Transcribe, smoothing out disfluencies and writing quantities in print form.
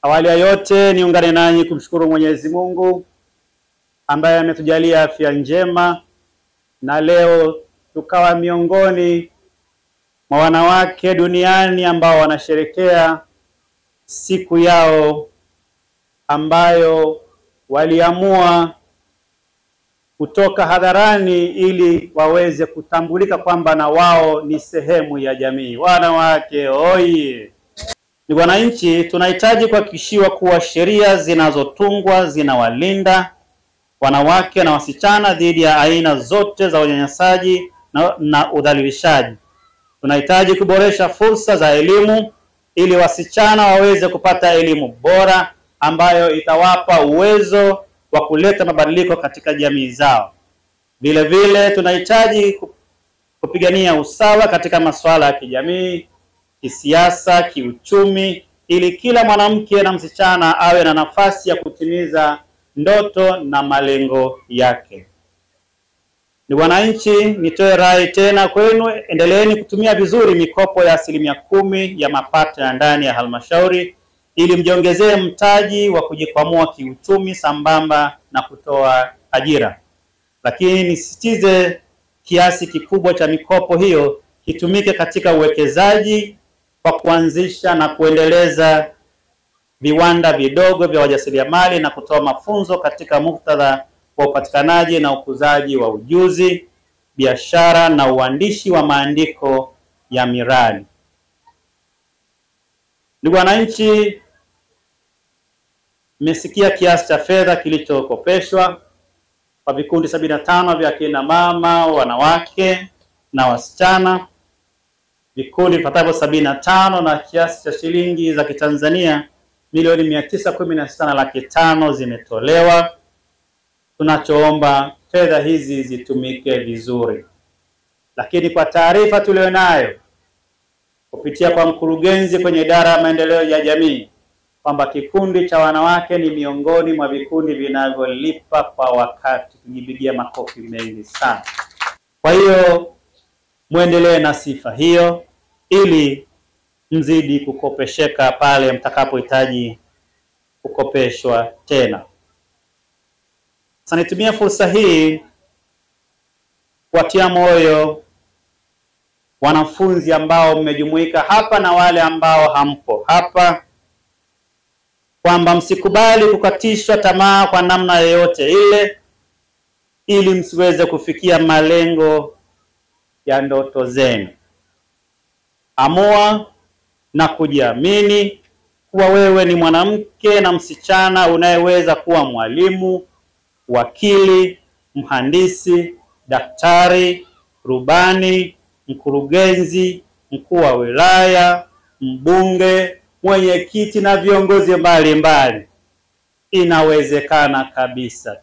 Awali ya yote niungane nanyi kumshukuru Mwenyezi Mungu ambaye ametujalia afya njema na leo tukawa miongoni mwa wanawake duniani ambao wanasherekea siku yao ambayo waliamua kutoka hadharani ili waweze kutambulika kwamba na wao ni sehemu ya jamii. Wanawake oye! Ni wananchi, tunahitaji kuhakikishiwa kuwa sheria zinazotungwa zinawalinda wanawake na wasichana dhidi ya aina zote za unyanyasaji na udhalilishaji. Tunahitaji kuboresha fursa za elimu ili wasichana waweze kupata elimu bora ambayo itawapa uwezo wa kuleta mabadiliko katika jamii zao. Vile vile tunahitaji kupigania usawa katika masuala ya kijamii, kisiasa, kiuchumi ili kila mwanamke na msichana awe na nafasi ya kutimiza ndoto na malengo yake. Ni wananchi, nitoe rai tena kwenu, endeleeni kutumia vizuri mikopo ya 10% ya mapato ya ndani ya halmashauri ili mjiongezee mtaji wa kujikwamua kiuchumi sambamba na kutoa ajira. Lakini nisisitize kiasi kikubwa cha mikopo hiyo kitumike katika uwekezaji kwa kuanzisha na kuendeleza viwanda vidogo vya wajasiriamali na kutoa mafunzo katika muktadha wa upatikanaji na ukuzaji wa ujuzi, biashara na uandishi wa maandiko ya miradi. Ndugu wananchi, mmesikia kiasi cha fedha kilichokopeshwa kwa vikundi 75 vya kina mama, wanawake na wasichana. Vikundi vifuatavyo 75 na kiasi cha shilingi za Kitanzania milioni 916,500,000 zimetolewa. Tunachoomba fedha hizi zitumike vizuri. Lakini kwa taarifa tulionayo kupitia kwa mkurugenzi kwenye idara ya maendeleo ya jamii kwamba kikundi cha wanawake ni miongoni mwa vikundi vinavyolipa kwa wakati, kujipigia makofi mengi sana. Kwa hiyo muendelee na sifa hiyo ili mzidi kukopesheka pale mtakapohitaji kukopeshwa tena. Sasa nitumie fursa hii kuwatia moyo wanafunzi ambao mmejumuika hapa na wale ambao hampo hapa kwamba msikubali kukatishwa tamaa kwa namna yoyote ile ili msiweze kufikia malengo ya ndoto zenu. Amua na kujiamini kuwa wewe ni mwanamke na msichana unayeweza kuwa mwalimu, wakili, mhandisi, daktari, rubani, mkurugenzi, mkuu wa wilaya, mbunge, mwenyekiti na viongozi mbalimbali. Inawezekana kabisa.